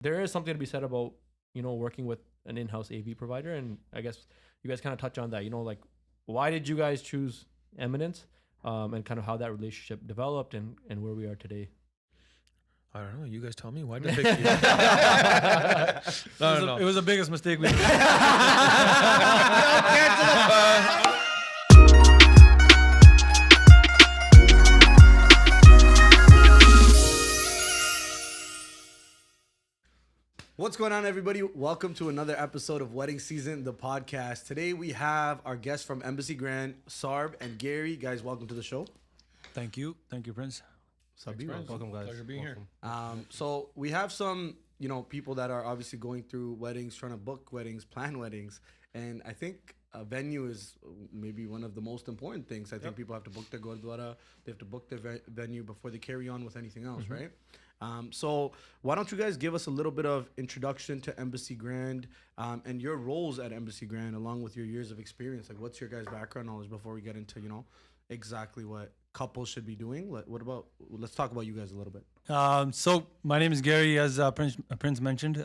there is something to be said about, working with an in-house AV provider. And I guess you guys kind of touch on that, like, why did you guys choose Eminence, and kind of how that relationship developed and where we are today? I don't know. You guys tell me. Why did I pick you? It was the biggest mistake we made. What's going on, everybody? Welcome to another episode of Wedding SZN, the podcast. Today we have our guests from Embassy Grand, Sarb and Gary. Guys, welcome to the show. Thank you, Prince. Welcome, guys. Pleasure being here. So we have some, people that are obviously going through weddings, trying to book weddings, plan weddings, and I think a venue is maybe one of the most important things. I think people have to book their gurdwara, they have to book their venue before they carry on with anything else, right? So why don't you guys give us a little bit of introduction to Embassy Grand and your roles at Embassy Grand along with your years of experience? Like, what's your guys' background knowledge before we get into, exactly what couples should be doing? Let's talk about you guys a little bit. So my name is Gary, as Prince mentioned.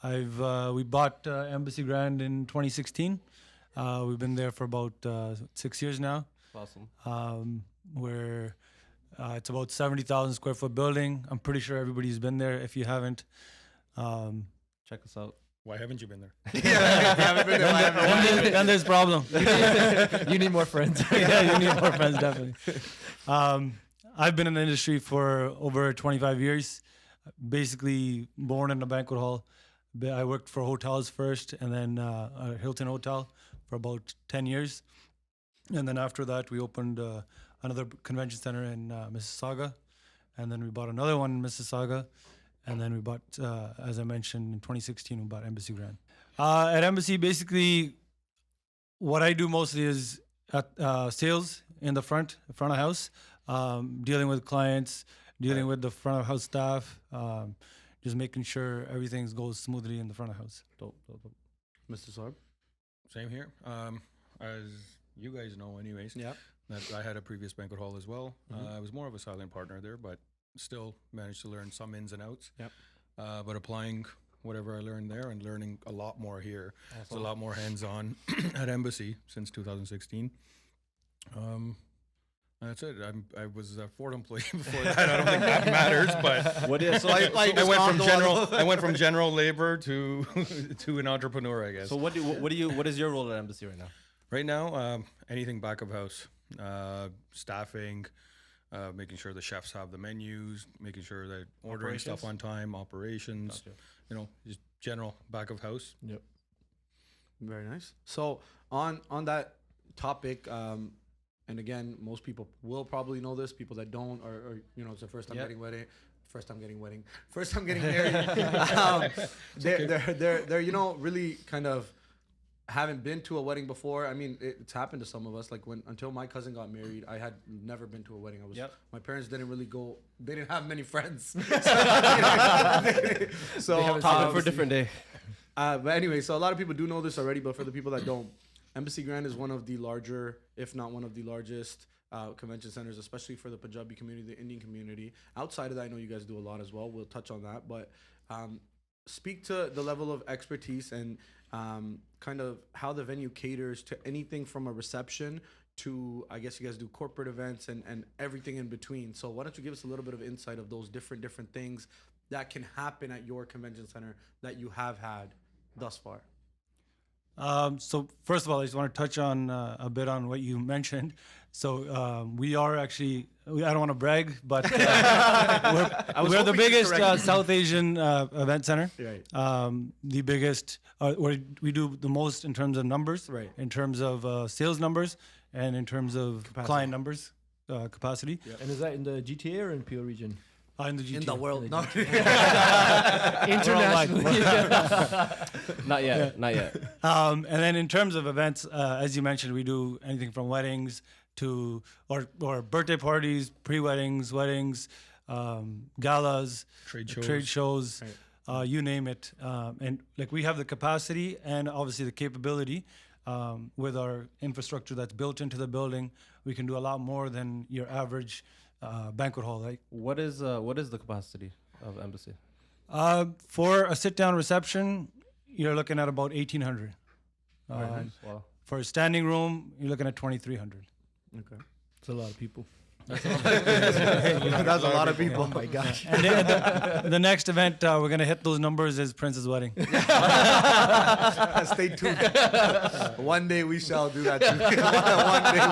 We bought Embassy Grand in 2016. We've been there for about 6 years now. Awesome. It's about 70,000 square foot building. I'm pretty sure everybody's been there. If you haven't, Check us out. Why haven't you been there? Then there's problem. You need more friends. Yeah, you need more friends, definitely. I've been in the industry for over 25 years. Basically born in a banquet hall. I worked for hotels first, and then a Hilton Hotel for about 10 years. And then after that, we opened another convention center in Mississauga. And then we bought another one in Mississauga. And then we bought, as I mentioned, in 2016, we bought Embassy Grand. At Embassy, basically, what I do mostly is sales in the front of house, dealing with clients, dealing with the front of house staff, just making sure everything goes smoothly in the front of house. Dope. Mr. Sarb? Same here. As you guys know anyways, Yeah. that I had a previous banquet hall as well. I was more of a silent partner there, but still managed to learn some ins and outs. Yep. But applying whatever I learned there and learning a lot more here. Awesome. It's a lot more hands-on at Embassy since 2016. That's it. I was a Ford employee before that. I don't think that matters, but I went from general labor to an entrepreneur, I guess. So what is your role at Embassy right now? Right now, anything back of house, staffing, making sure the chefs have the menus, making sure that ordering stuff on time, operations, Gotcha. Just general back of house. Yep. Very nice. So on that topic, and again, most people will probably know this. People that don't, or it's their first time getting married. They're really kind of haven't been to a wedding before. I mean, it's happened to some of us. Like until my cousin got married, I had never been to a wedding. My parents didn't really go. They didn't have many friends. So Topic for a different day. But anyway, so a lot of people do know this already, but for the people that don't, Embassy Grand is one of the larger, if not one of the largest, convention centers, especially for the Punjabi community, the Indian community. Outside of that, I know you guys do a lot as well. We'll touch on that, but speak to the level of expertise and kind of how the venue caters to anything from a reception to, I guess you guys do corporate events and everything in between. So why don't you give us a little bit of insight of those different things that can happen at your convention center that you have had thus far? So first of all, I just want to touch on a bit on what you mentioned. So we are actually, I don't want to brag, but we're the biggest South Asian event center. Right. The biggest, we do the most in terms of numbers, Right. in terms of sales numbers, and in terms of client numbers, capacity. Yep. And is that in the GTA or in PO region? In the GTA. In the world. No. Internationally. Not yet. And then in terms of events, as you mentioned, we do anything from weddings to or birthday parties, pre-weddings, weddings, galas, trade shows, you name it. And like we have the capacity and obviously the capability with our infrastructure that's built into the building. We can do a lot more than your average banquet hall. Like What is the capacity of Embassy? For a sit-down reception, you're looking at about 1,800. Wow. For a standing room, you're looking at 2,300. Okay. It's a lot of people. That's a lot of people. Oh my gosh. And then the next event we're gonna hit those numbers is Prince's wedding. Stay tuned. One day we shall do that too. One day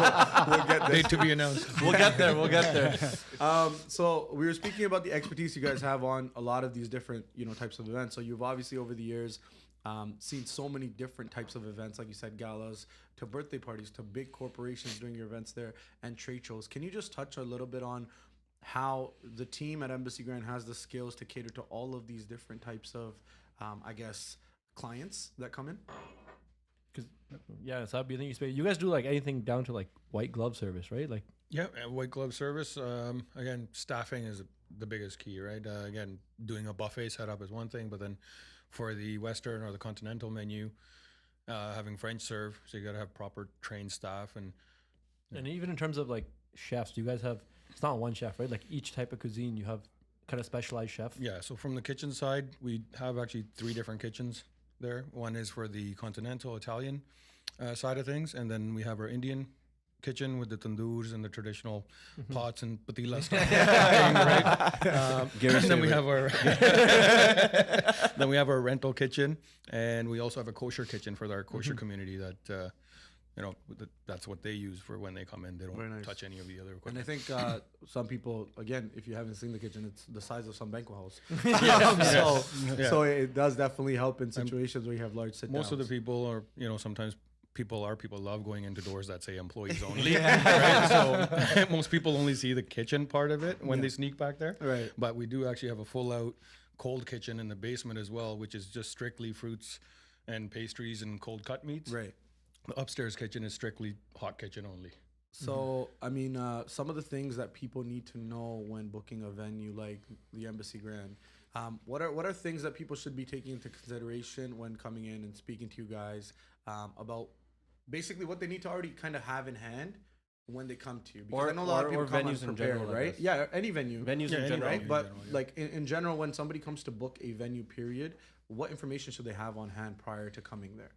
we'll get there. Date to be announced. We'll get there. We'll get there. So we were speaking about the expertise you guys have on a lot of these different, types of events. So you've obviously over the years seen so many different types of events, like you said, galas, to birthday parties, to big corporations doing your events there, and trade shows. Can you just touch a little bit on how the team at Embassy Grand has the skills to cater to all of these different types of, clients that come in? Because yeah, so I think you guys do like anything down to like white glove service, right? Like Yeah, white glove service. Again, staffing is the biggest key, right? Again, doing a buffet setup is one thing, but then for the Western or the continental menu, having French serve, so you got to have proper trained staff. And even in terms of like chefs, do you guys have, it's not one chef, right? Like each type of cuisine, you have kind of specialized chef. yeah, so from the kitchen side, we have actually 3 different kitchens there. One is for the continental Italian side of things, and then we have our Indian kitchen with the tandoors and the traditional pots and patilas stuff, right? Gary And then we Sarb. have our rental kitchen, and we also have a kosher kitchen for our kosher community that that's what they use for when they come in. They Very don't nice. touch any of the other And I equipment. think some people, again, if you haven't seen the kitchen, it's the size of some banquet house. Yeah. So it does definitely help in situations where you have large sit downs. Most of the people are, sometimes people love going into doors that say employees only. Right? So most people only see the kitchen part of it when they sneak back there. Right. But we do actually have a full out cold kitchen in the basement as well, which is just strictly fruits and pastries and cold cut meats. Right. The upstairs kitchen is strictly hot kitchen only. So, I mean, some of the things that people need to know when booking a venue like the Embassy Grand, what are things that people should be taking into consideration when coming in and speaking to you guys about basically what they need to already kind of have in hand when they come to you? Because Or- I know a lot of or people come venues in unprepared, general, I right? guess. Yeah, any venue. Venues Yeah, in any general. Right, venue. but general, yeah. like in general, when somebody comes to book a venue, period, what information should they have on hand prior to coming there?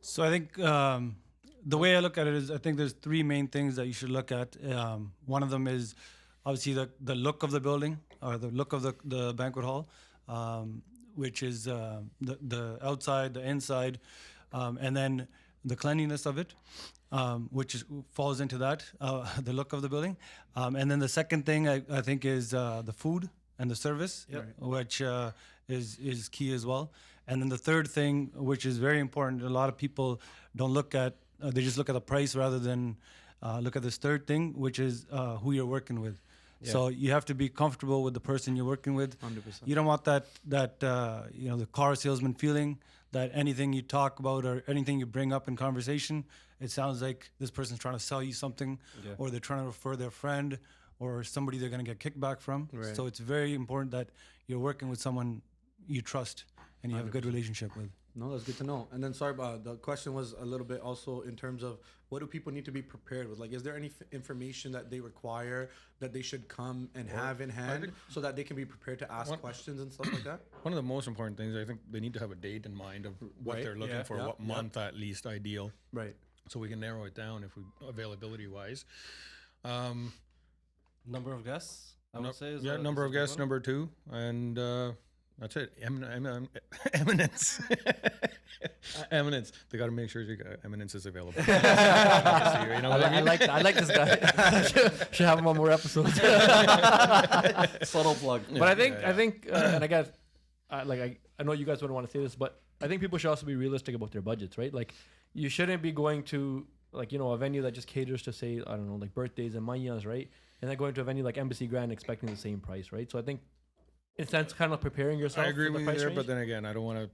So I think the way I look at it is I think there's 3 main things that you should look at. One of them is obviously the look of the building or the look of the banquet hall, which is the outside, the inside, and then the cleanliness of it, which falls into that, the look of the building. And then the second thing I think is the food and the service, which is key as well. And then the third thing, which is very important, a lot of people don't look at, they just look at the price rather than look at this third thing, which is who you're working with. So you have to be comfortable with the person you're working with. 100%. You don't want that the car salesman feeling that anything you talk about or anything you bring up in conversation, it sounds like this person's trying to sell you something, or they're trying to refer their friend or somebody they're going to get kickback from. Right. So it's very important that you're working with someone you trust and you have a good relationship with. No, that's good to know. And then, sorry, the question was a little bit also in terms of what do people need to be prepared with? Like, is there any information that they require that they should come and have in hand so that they can be prepared to ask questions and stuff like that? One of the most important things, I think they need to have a date in mind of what Right, they're looking yeah, for, yeah, what yeah. month at least ideal, Right. so we can narrow it down if we availability wise. Number of guests, I would say. Is Number of guests, number 2, and that's it. Eminence. Eminence. They got to make sure Eminence is available. You know what I mean? I like this guy. should have him on more episodes. Subtle plug. But I think, and I guess, I know you guys wouldn't want to say this, but I think people should also be realistic about their budgets, right? Like, you shouldn't be going to a venue that just caters to, say, I don't know, like birthdays and mañas, right? And then going to a venue like Embassy Grand expecting the same price, right? So I think, in a sense, kind of preparing yourself. I agree for the with you price there, range. but then again, I don't want to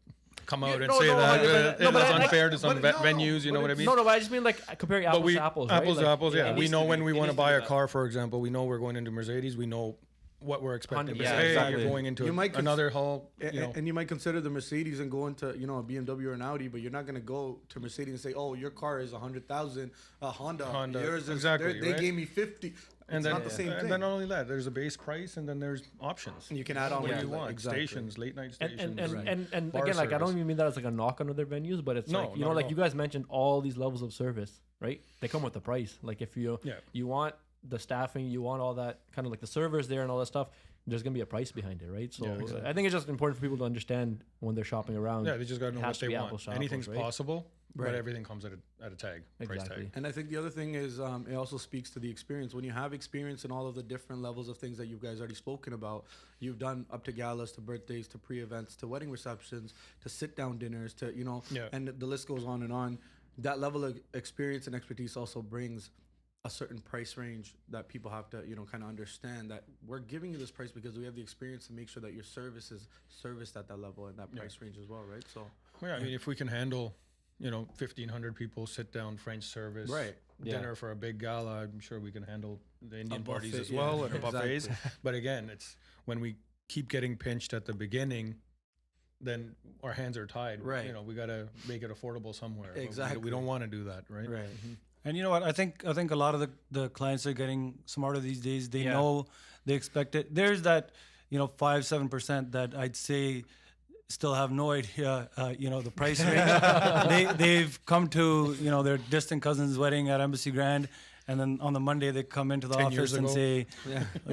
come out and no, say no, that 100%. No, it but was I- unfair to some but no, venues. You know what I mean? No, but I just mean like comparing apples But to apples, apples right? to apples, yeah. it We needs know to when be- we it want to needs buy a be car, for example, we know we're going into Mercedes. We know what we're expecting. 100%. Hey, Yeah, exactly. you're going into You might another hall. And you might consider the Mercedes and go into a BMW or an Audi, but you're not going to go to Mercedes and say, "Oh, your car is 100,000, Honda. Honda, Yours is exactly, They right? gave me 50." And It's then, not the same and thing. then not only that, there's a base price, and then there's options. You can add on What what do you want? Exactly. Stations, late night And stations. and bar again, like I don't service. even mean that as like a knock on other venues, but it's No, like, you not know, at like all. you guys mentioned all these levels of service, right? They come with a price. Like if you Yeah. you want the staffing, you want all that kind of like the servers there and all that stuff, there's gonna be a price behind it, right? So Yeah, exactly. I think it's just important for people to understand when they're shopping around. Yeah, they just gotta know It what has to they be want. apples to Anything's apples, right? possible, Right. but everything comes at a tag, price Exactly. tag. And I think the other thing is it also speaks to the experience. When you have experience in all of the different levels of things that you guys already spoken about, you've done up to galas, to birthdays, to pre-events, to wedding receptions, to sit-down dinners, to, you know, Yeah. and the list goes on and on. That level of experience and expertise also brings a certain price range that people have to, you know, kind of understand that we're giving you this price because we have the experience to make sure that your service is serviced at that level and that Yeah. price range as well, right? So, Well, yeah, I mean, if we can handle, 1,500 people, sit down, French service, Right. dinner for a big gala, I'm sure we can handle the Indian parties buffet, as well yeah, and the buffets. exactly. But again, it's when we keep getting pinched at the beginning, then our hands are tied. Right. We got to make it affordable somewhere. But Exactly. We don't want to do that, right? right. And you know what? I think a lot of the clients are getting smarter these days. They Yeah. know, they expect it. There's that 5-7% that I'd say still have no idea. The price range. They've come to their distant cousin's wedding at Embassy Grand, and then on the Monday they come into the 10 years office and ago. say,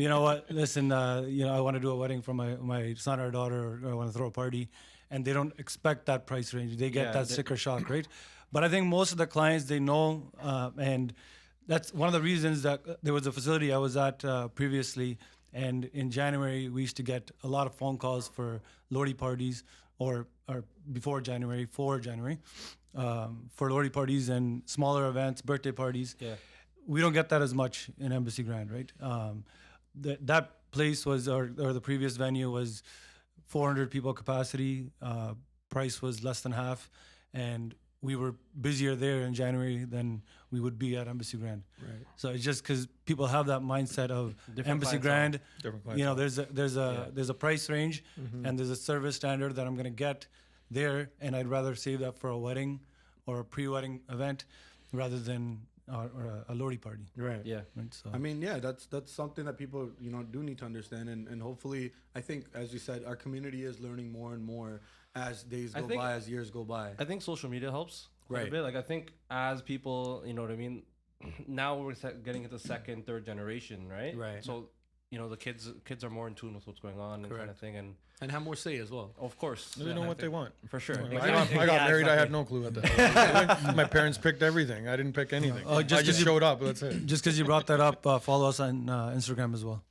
you know what? Listen, I want to do a wedding for my son or daughter, or I want to throw a party, and they don't expect that price range. They get Yeah, that they- sticker shock, right? But I think most of the clients, they know, and that's one of the reasons that there was a facility I was at previously, and in January we used to get a lot of phone calls for Lodi parties, or before January, for January, for Lodi parties and smaller events, birthday parties. Yeah. We don't get that as much in Embassy Grand, right? That place was, or the previous venue was 400 people capacity. Price was less than half, and we were busier there in January than we would be at Embassy Grand. Right. So it's just because people have that mindset of Different Embassy clientele. Grand. Different clientele. There's a price range, and there's a service standard that I'm gonna get there, and I'd rather save that for a wedding or a pre-wedding event rather than or a Lodi party. Right. Yeah. Right? So I mean, yeah, that's something that people do need to understand, and hopefully, I think, as you said, our community is learning more and more as days I go think- by, as years go by. I think social media helps quite Right. a bit. Like I think as people, you know what I mean. Now we're getting into second, third generation, right? Right. So the kids are more in tune with what's going on and kind of Correct. thing, and And have more say as well. of course They know what they want. for sure. I got married. I had no clue what the hell. My parents picked everything. I didn't pick anything. Oh, I just 'cause just you- showed up. That's it. just because you brought that up, follow us on Instagram as well.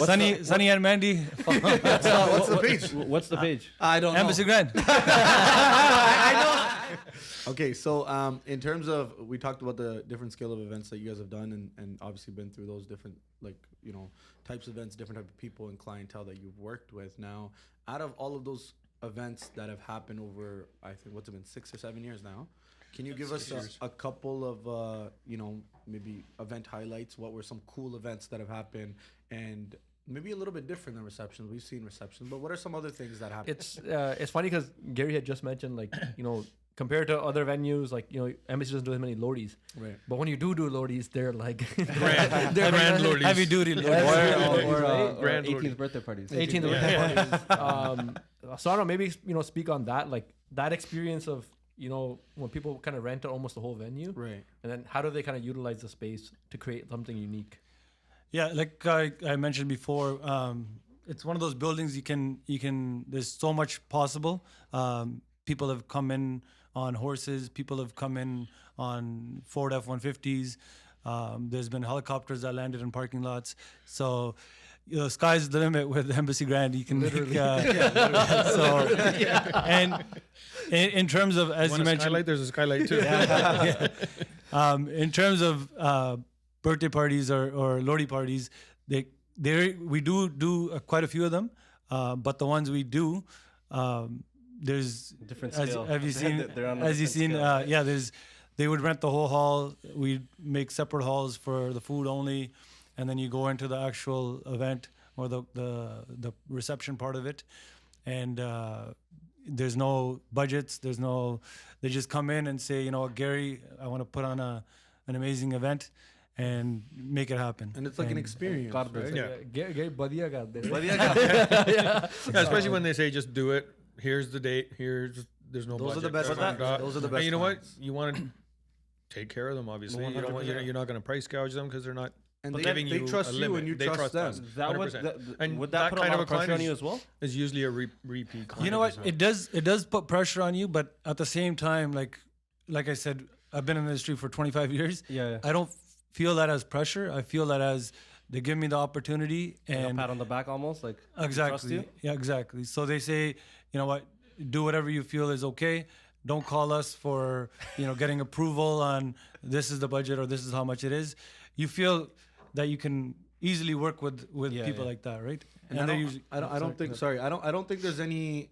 Sunny and Mandy, What's the page? What's the page? I don't Embassy Grand. Okay, so in terms of, we talked about the different scale of events that you guys have done, and obviously been through those different types of events, different type of people and clientele that you've worked with. Now, out of all of those events that have happened over, I think, what's it been, 6 or 7 years now? Can you give us a couple of maybe event highlights? What were some cool events that have happened, and maybe a little bit different than receptions? We've seen receptions, but what are some other things that happened? It's funny because Gary had just mentioned, like, compared to other venues, like, Embassy doesn't do as many Lodis. Right. But when you do Lodis, they're like Grand Lodis. Heavy duty. Right? Grand 18th Lodi. birthday parties. 18th birthday parties. So I don't know, maybe speak on that, like that experience of when people kind of rent out almost the whole venue, Right. and then how do they kind of utilize the space to create something unique? Yeah, like I mentioned before, it's one of those buildings you can. There's so much possible. People have come in on horses. People have come in on Ford F-150s. There's been helicopters that landed in parking lots. So, sky's the limit with Embassy Grand. You can literally. And in terms of, as Want you a mentioned, skylight? There's a skylight too. in terms of birthday parties or Lodi parties, we do quite a few of them, but the ones we do, there's Different as scale. have you seen They're on a as you've different seen scale. they would rent the whole hall. We make separate halls for the food only, and then you go into the actual event or the reception part of it, and there's no budgets. They just come in and say, Gary, I want to put on an amazing event, and make it happen. And it's like an experience. God bless. right? Yeah. Gary Badia got this. Yeah, especially when they say just do it. Here's the date. There's no Those are the budget. best clients. Those are the And best you know what? clients. You want to take care of them. Obviously, you don't want, 100%. you're not going to price gouge them because they're not And But they, giving they you trust a you limit. and you They trust them. us. That would 100%. And would that put a kind lot of of a client pressure on is- you as well? Is usually a repeat client. You know what? It does put pressure on you, but at the same time, like I said, I've been in the industry for 25 years. Yeah. I don't feel that as pressure. I feel that as they give me the opportunity Like a and pat on the back almost, like exactly. you? Yeah, exactly. So they say, you know what, do whatever you feel is okay. Don't call us for, getting approval on this is the budget or this is how much it is. You feel that you can easily work with Yeah, people yeah. like that, right? And I don't think there's any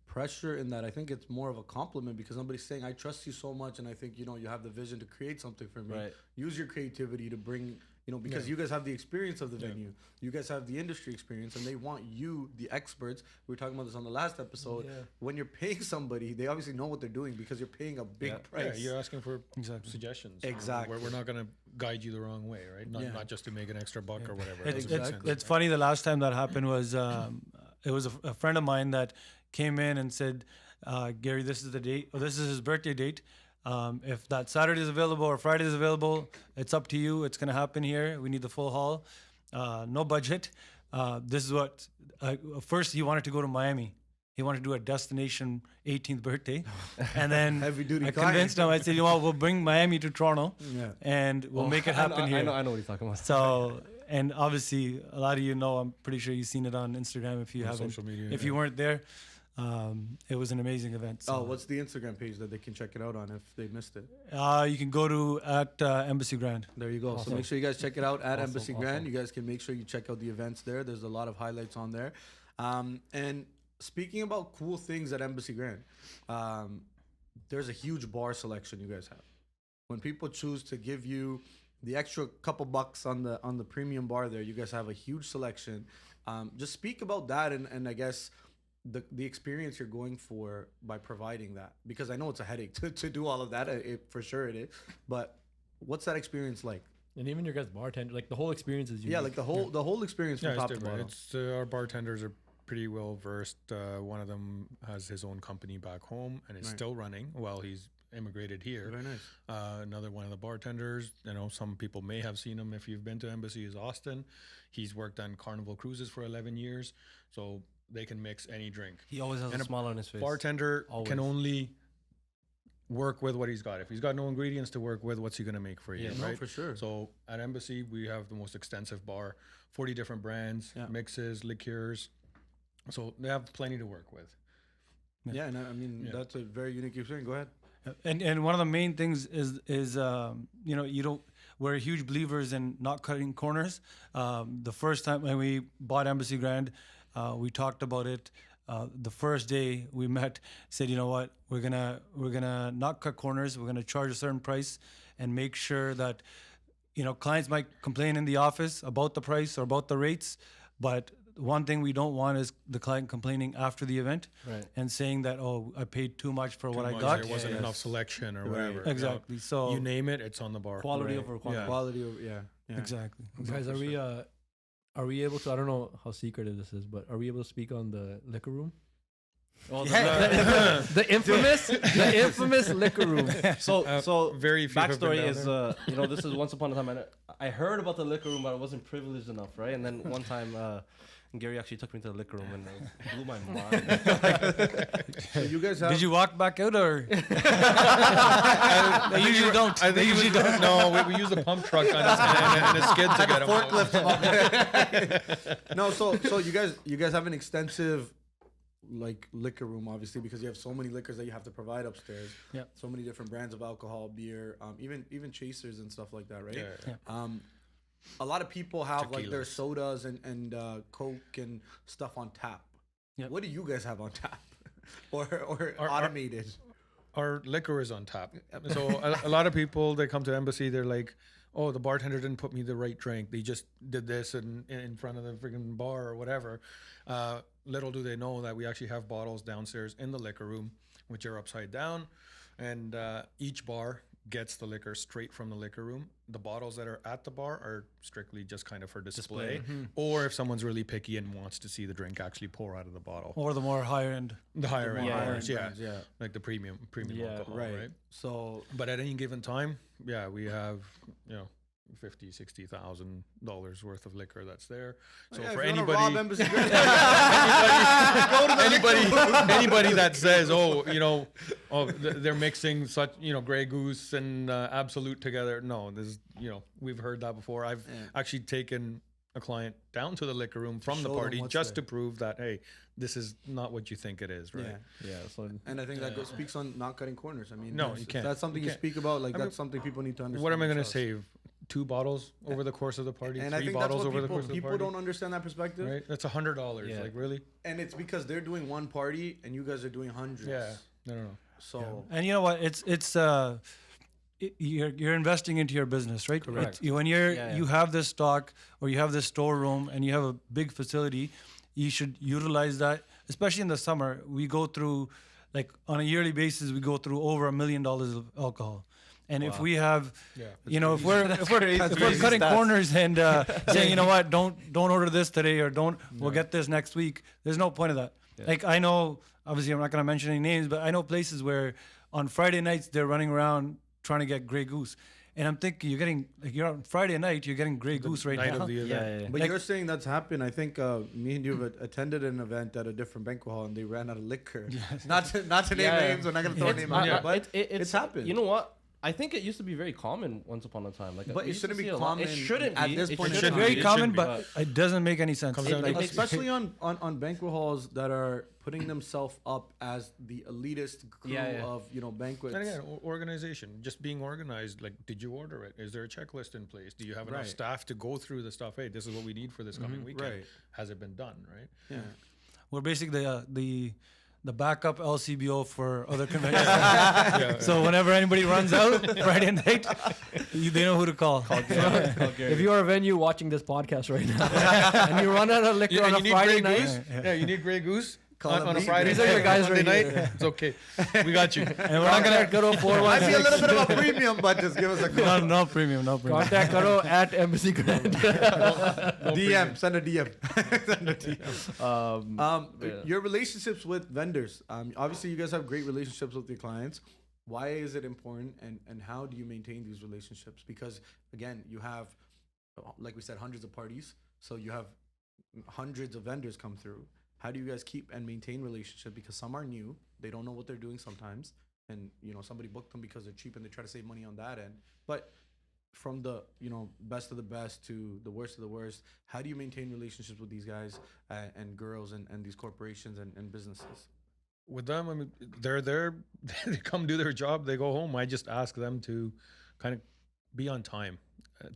pressure in that. I think it's more of a compliment because somebody's saying, I trust you so much, and I think, you have the vision to create something for me. Right. Use your creativity to bring, because you guys have the experience of the venue. You guys have the industry experience, and they want you, the experts. We were talking about this on the last episode. Yeah. When you're paying somebody, they obviously know what they're doing because you're paying a big Yeah. Yeah, price. you're asking for Exactly. suggestions. Exactly. We're not going to guide you the wrong way, right? Not, Yeah. not just to make an extra buck or whatever. It's, It doesn't make it's, sense. it's funny. The last time that happened was it was a friend of mine that came in and said, Gary, this is the date, or this is his birthday date. If that Saturday is available or Friday is available, it's up to you. It's going to happen here. We need the full hall. No budget. This is what, first he wanted to go to Miami. He wanted to do a destination 18th birthday. And then Heavy duty I client. convinced him. I said, we'll bring Miami to Toronto Yeah. and we'll make it happen here. I know what you're talking about. So, and obviously, a lot of you know, I'm pretty sure you've seen it on Instagram if you On haven't. social media, If yeah. you weren't there, it was an amazing event. So. Oh, what's the Instagram page that they can check it out on if they missed it? You can go to at Embassy Grand. There you go. Awesome. So make sure you guys check it out at Awesome, Embassy Grand. awesome. You guys can make sure you check out the events there. There's a lot of highlights on there. And speaking about cool things at Embassy Grand, there's a huge bar selection you guys have. When people choose to give you the extra couple bucks on the premium bar there, you guys have a huge selection. Just speak about that and I guess the experience you're going for by providing that, because I know it's a headache to do all of that. For sure it is. But what's that experience like? And even your guys' bartender, like the whole experience is unique. Yeah, like the whole experience Yeah, from it's top to different. bottom. It's our bartenders are pretty well versed. One of them has his own company back home and is Right. still running while he's immigrated here. Very nice. Another one of the bartenders, some people may have seen him if you've been to Embassy, is Austin. He's worked on Carnival Cruises for 11 years, so they can mix any drink. He always has And a a smile on his face. Bartender Always. can only work with what he's got. If he's got no ingredients to work with, what's he going to make for you, Yeah. No, right? for sure. So at Embassy, we have the most extensive bar, 40 different brands, Yeah. mixes, liqueurs. So they have plenty to work with. Yeah, and I mean Yeah. that's a very unique experience. Go ahead. And one of the main things is you don't. We're huge believers in not cutting corners. The first time when we bought Embassy Grand, we talked about it. The first day we met, said, you know what, we're gonna not cut corners. We're gonna charge a certain price and make sure that, clients might complain in the office about the price or about the rates, but one thing we don't want is the client complaining after the event Right. and saying that, oh, I paid too much for what I Much, got. There wasn't enough selection or whatever. Exactly. So You name it, it's on the bar. Quality Right. over quantity. Yeah. Quality of yeah. exactly. Guys, are we able to? I don't know how secretive this is, but are we able to speak on the liquor room? Oh, Yeah. The infamous liquor room. so very few have been backstory down is there. this is once upon a time I heard about the liquor room, but I wasn't privileged enough, right? And then one time Gary actually took me to the liquor room and it blew my mind. So you guys have Did you walk back out or? They usually don't. I think usually don't. No, we use the pump truck on and a skid to get him out. no. So you guys have an extensive liquor room, obviously, because you have so many liquors that you have to provide upstairs. Yeah. So many different brands of alcohol, beer, even chasers and stuff like that, right? Yeah. A lot of people have like their Tequilas. sodas and Coke and stuff on tap. Yep. What do you guys have on tap, or Our- automated? Our liquor is on tap. So a lot of people, they come to Embassy, they're like, oh, the bartender didn't put me the right drink. They just did this in front of the freaking bar or whatever. Little do they know that we actually have bottles downstairs in the liquor room, which are upside down. And each bar gets the liquor straight from the liquor room. The bottles that are at the bar are strictly just kind of for display. Or if someone's really picky and wants to see the drink actually pour out of the bottle. Or the more higher end. The higher end higher bars, end brands, like the premium Yeah, alcohol, right. right? So But at any given time, we have, $50,000-$60,000 worth of liquor that's there. So yeah, for if you wanna rob anybody, Embassy Grand, anybody that says, they're mixing such, Grey Goose and Absolute together. No, we've heard that before. I've actually taken a client down to the liquor room from the show them party what's just there. to prove that, hey, this is not what you think it is, right? Yeah. So And I think that speaks on not cutting corners. I mean, No, if you can't. that's something You you can't. speak about. Like I that's mean, something people need to understand. What am I going to themselves. save? 2 bottles over the course of the party? And I 3 think that's bottles what over the people, course of the people party? don't understand that perspective. Right? That's $100. Yeah. Like, really? And it's because they're doing one party and you guys are doing hundreds. Yeah. No. So And you know what? You're investing into your business, right? Correct. When you have this stock or you have this storeroom and you have a big facility, you should utilize that. Especially in the summer, we go through, like on a yearly basis, we go through over $1 million of alcohol. And if we have, if we're cutting corners and saying, you know what, don't order this today or we'll get this next week. There's no point of that. Yeah. Like I know, obviously I'm not going to mention any names, but I know places where on Friday nights they're running around trying to get Grey Goose. And I'm thinking you're on Friday night, you're getting Grey Goose right Night now. of the event. But Like- you're saying that's happened. I think me and you have attended an event at a different banquet hall and they ran out of liquor. Not to name Yeah. names. We're not going to throw a name out there, but it's happened. You know what? I think it used to be very common once upon a time. Like, But we it used to shouldn't be see a lot. It common shouldn't at be. this It point in It's shouldn't time. very be. common, be. but it doesn't make any sense. Comes down to- Especially on banquet halls that are putting themselves up as the elitist crew of banquets. And again, organization, just being organized. Like, did you order it? Is there a checklist in place? Do you have enough Right. staff to go through the stuff? Hey, this is what we need for this coming weekend. Right. Has it been done? Right? Yeah. We're basically the backup LCBO for other conventions. So whenever anybody runs out Friday night, they know who to call. if you are a venue watching this podcast right now and you run out of liquor on a Friday Grey night, Goose? Yeah, you need Grey Goose Call on a them. Friday These are your night, guys Monday right night. here. It's okay. We got you. And we're not gonna go to Might be a little bit of a premium, but just give us a call. no premium. contact Karo at Embassy Grand. DM, send a DM. Send a DM. Yeah. Your relationships with vendors. Obviously, you guys have great relationships with your clients. Why is it important, and how do you maintain these relationships? Because again, you have, like we said, hundreds of parties, so you have hundreds of vendors come through. How do you guys keep and maintain relationship? Because some are new, they don't know what they're doing sometimes, and somebody booked them because they're cheap and they try to save money on that end. But from the best of the best to the worst of the worst, how do you maintain relationships with these guys and girls and these corporations and businesses? With them, I mean, they're there. They come do their job. They go home. I just ask them to kind of be on time.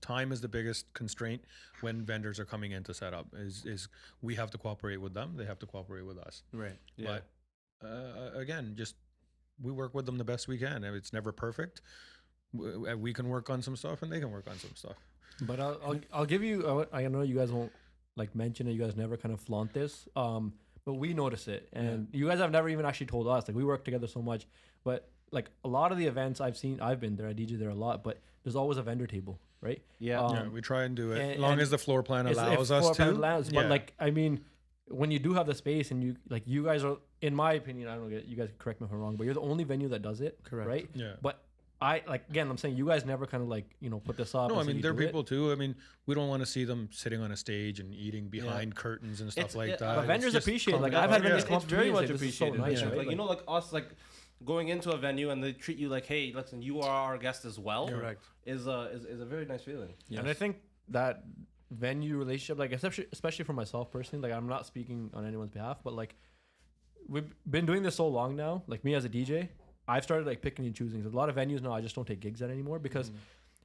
Time is the biggest constraint when vendors are coming in to set up. Is we have to cooperate with them. They have to cooperate with us. Right. But again, just we work with them the best we can. It's never perfect. We can work on some stuff, and they can work on some stuff. But I'll give you. I know you guys won't like mention it. You guys never kind of flaunt this. But we notice it, and you guys have never even actually told us. Like we work together so much, but like a lot of the events I've been there. I DJ there a lot, but there's always a vendor table, right? Yeah. We try and do it and- as long and as the floor plan If allows us floor plan to. allows, but like I mean, when you do have the space and you guys are, in my opinion, I don't know, you guys can correct me if I'm wrong, but you're the only venue that does it, Correct. right? Yeah. But I'm saying you guys never kind of like put this up. No, I and say mean you there are do it. people too. I mean, we don't want to see them sitting on a stage and eating behind curtains and stuff like that. But It's vendors just appreciate it. calm Like down. I've had Yeah. vendors come It's up to very me and much say, "This is so appreciated. nice," Yeah. right? Like like us, like going into a venue and they treat you like, hey, listen, you are our guest as well. Correct. Is a very nice feeling. And I think that venue relationship, like especially for myself personally, like I'm not speaking on anyone's behalf, but like we've been doing this so long now. Like me as a DJ, I've started like picking and choosing. There's a lot of venues now I just don't take gigs at anymore because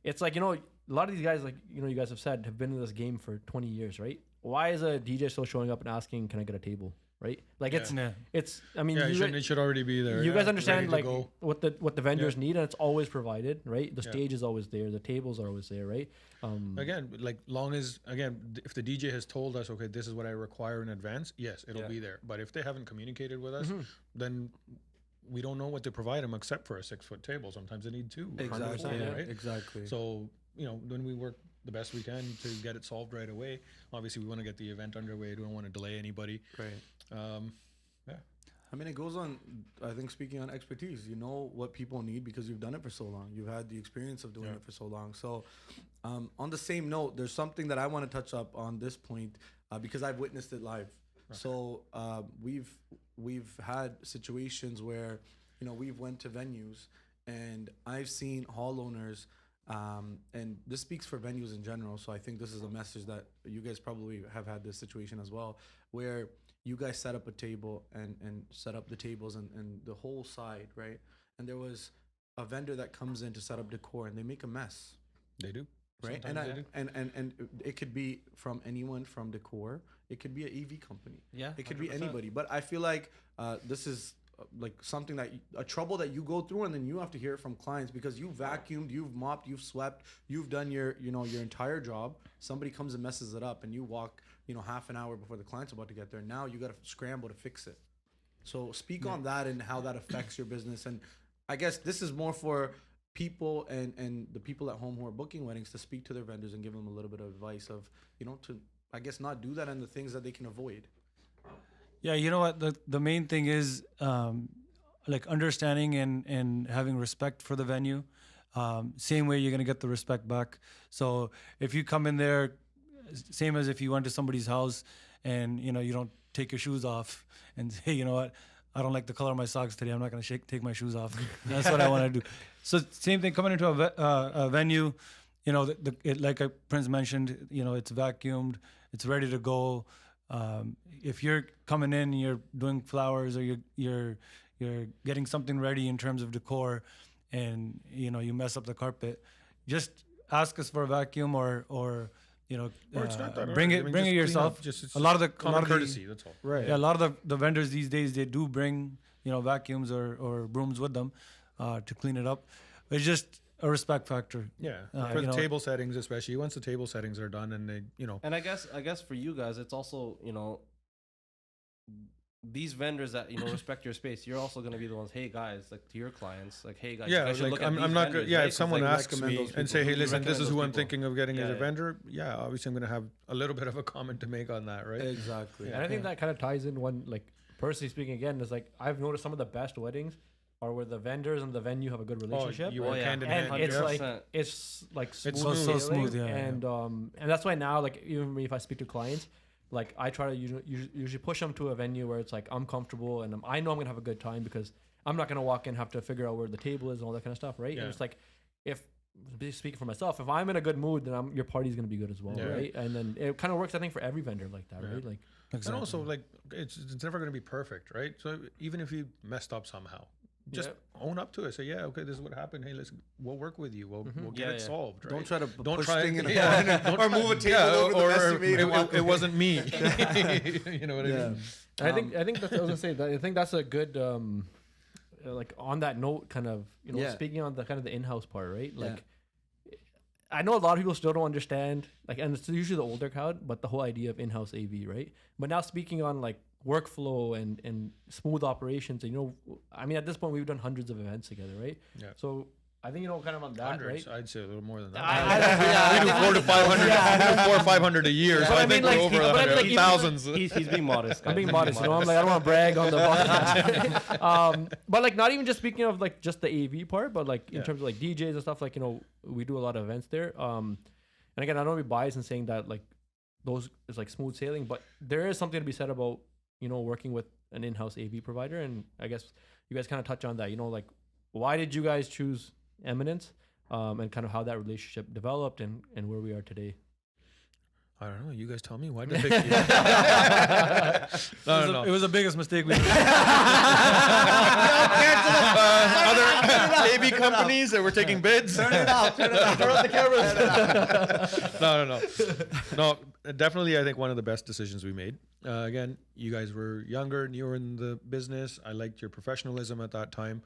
it's like a lot of these guys, like you guys have said, have been in this game for 20 years, right? Why is a DJ still showing up and asking, "Can I get a table?" Right? Like it's I mean, Yeah, you it should already be there. you yeah, guys understand ready to like go. what the vendors need, and it's always provided, right? The Yeah. stage is always there, the tables are always there, right? Again, like long as if the DJ has told us, okay, this is what I require in advance, yes, it'll be there. But if they haven't communicated with us, then we don't know what to provide them except for a 6-foot table. Sometimes they need 2. Exactly. 100%, Yeah. right? Exactly. So, when we work the best we can to get it solved right away, obviously we want to get the event underway. We don't want to delay anybody. Right. Yeah. I mean, it goes on, I think, speaking on expertise. You know what people need because you've done it for so long. You've had the experience of doing it for so long. So, on the same note, there's something that I want to touch up on this point because I've witnessed it live. Right. So, we've had situations where, we've went to venues and I've seen hall owners, and this speaks for venues in general. So I think this is a message that you guys probably have had this situation as well, where you guys set up a table and set up the tables and the whole side, right? And there was a vendor that comes in to set up decor and they make a mess. They do. Right. Sometimes and it could be from anyone from decor. It could be an EV company. Yeah. It could be 100%. anybody. But I feel like this is like something that a trouble that you go through, and then you have to hear it from clients because you vacuumed, you've mopped, you've swept, you've done your entire job. Somebody comes and messes it up, and you walk half an hour before the client's about to get there. Now you got to scramble to fix it. So speak on that and how that affects your business. And I guess this is more for people and the people at home who are booking weddings to speak to their vendors and give them a little bit of advice of to I guess not do that and the things that they can avoid. Yeah, you know what? The main thing is like understanding and having respect for the venue. Same way you're gonna get the respect back. So if you come in there, same as if you went to somebody's house and you don't take your shoes off and say, you know what, I don't like the color of my socks today. I'm not gonna take my shoes off. That's what I want to do. So same thing coming into a venue. Like Prince mentioned, it's vacuumed, it's ready to go. If you're coming in and you're doing flowers or you're getting something ready in terms of decor and you mess up the carpet, just ask us for a vacuum or it's not that bring hard. it I mean, bring just it clean yourself. up. Just a lot of the courtesy, that's all. Right. Yeah, a lot of the vendors these days, they do bring vacuums or brooms with them to clean it up. It's just a respect factor. Yeah, for the table settings especially. Once the table settings are done and they, And I guess for you guys, it's also these vendors that respect your space. You're also going to be the ones. Hey guys, like to your clients, like hey guys. you Yeah, guys should like look at I'm these not vendors, good. Yeah, right? if 'Cause, someone like, asks recommend me those and people. say, hey, You listen, this recommend is who those I'm people. thinking of getting as a Yeah. vendor. Yeah, obviously I'm going to have a little bit of a comment to make on that, right? Exactly. And I think that kind of ties in when, like, personally speaking, again, is like I've noticed some of the best weddings are where the vendors and the venue have a good relationship. you Oh, work yeah. hand in And hand. it's yeah. like 100%. it's like smooth It's so sailing. smooth, yeah, and that's why now, like, even if I speak to clients, like I try to usually push them to a venue where it's like I'm comfortable and I know I'm gonna have a good time because I'm not gonna walk in and have to figure out where the table is and all that kind of stuff, right? Yeah. And it's like, if speaking for myself, if I'm in a good mood, then your party's gonna be good as well, Yeah. right? And then it kind of works, I think, for every vendor like that, Yeah. right? Like, And also, like, it's never going to be perfect, right? So even if you messed up somehow, just own up to it. Say, yeah, okay, this is what happened. Hey, we'll work with you. We'll get Yeah, it yeah. solved, right? Don't try to Don't push try thing in a yeah, corner or move a table over the mess you made and walk it away. wasn't me. You know what I mean? I think that's, I was gonna say that I think that's a good like on that note, kind of speaking on the kind of the in-house part, right? Like, I know a lot of people still don't understand, like, and it's usually the older crowd, but the whole idea of in-house AV, right? But now speaking on like workflow and smooth operations, and I mean, at this point we've done hundreds of events together, right? Yeah. So I think kind of on that, Hundreds, right? I'd say a little more than that. I We do 400 to 500, we do 400 or 500 a year. So But I I mean, think like, we're over but I mean, like, even- thousands. He's being modest. I'm guys. being He's modest, I'm like, I don't want to brag on the podcast. But like, not even just speaking of like just the AV part, but like in terms of like DJs and stuff, like, we do a lot of events there. And again, I don't want to be biased in saying that like those is like smooth sailing, but there is something to be said about, working with an in-house AV provider. And I guess you guys kind of touch on that, like, why did you guys choose Eminence? And kind of how that relationship developed and where we are today. I don't know. You guys tell me. Why did they pick you? No. It was the biggest mistake we made. Other AV companies that were taking bids. Turn it off. Turn off the cameras. No. Definitely, I think one of the best decisions we made. Again, you guys were younger, newer in the business. I liked your professionalism at that time.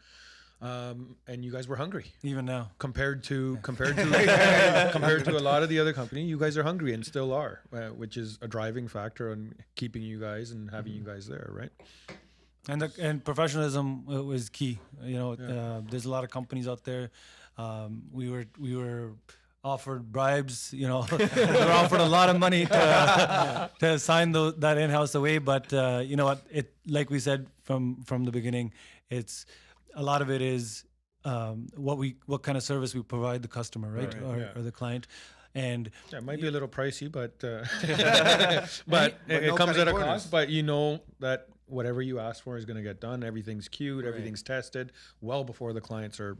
And you guys were hungry. Even now. Compared to a lot of the other company, you guys are hungry and still are, which is a driving factor on keeping you guys and having you guys there, right? And professionalism was key. You know, there's a lot of companies out there. We were offered bribes. You know, we were offered a lot of money to sign that in-house away. But you know what? Like we said from the beginning, it's a lot of it is what kind of service we provide the customer, right, or the client. And it might be a little pricey, but it comes at a cost. But you know that whatever you ask for is going to get done. Everything's queued, everything's tested well before the clients are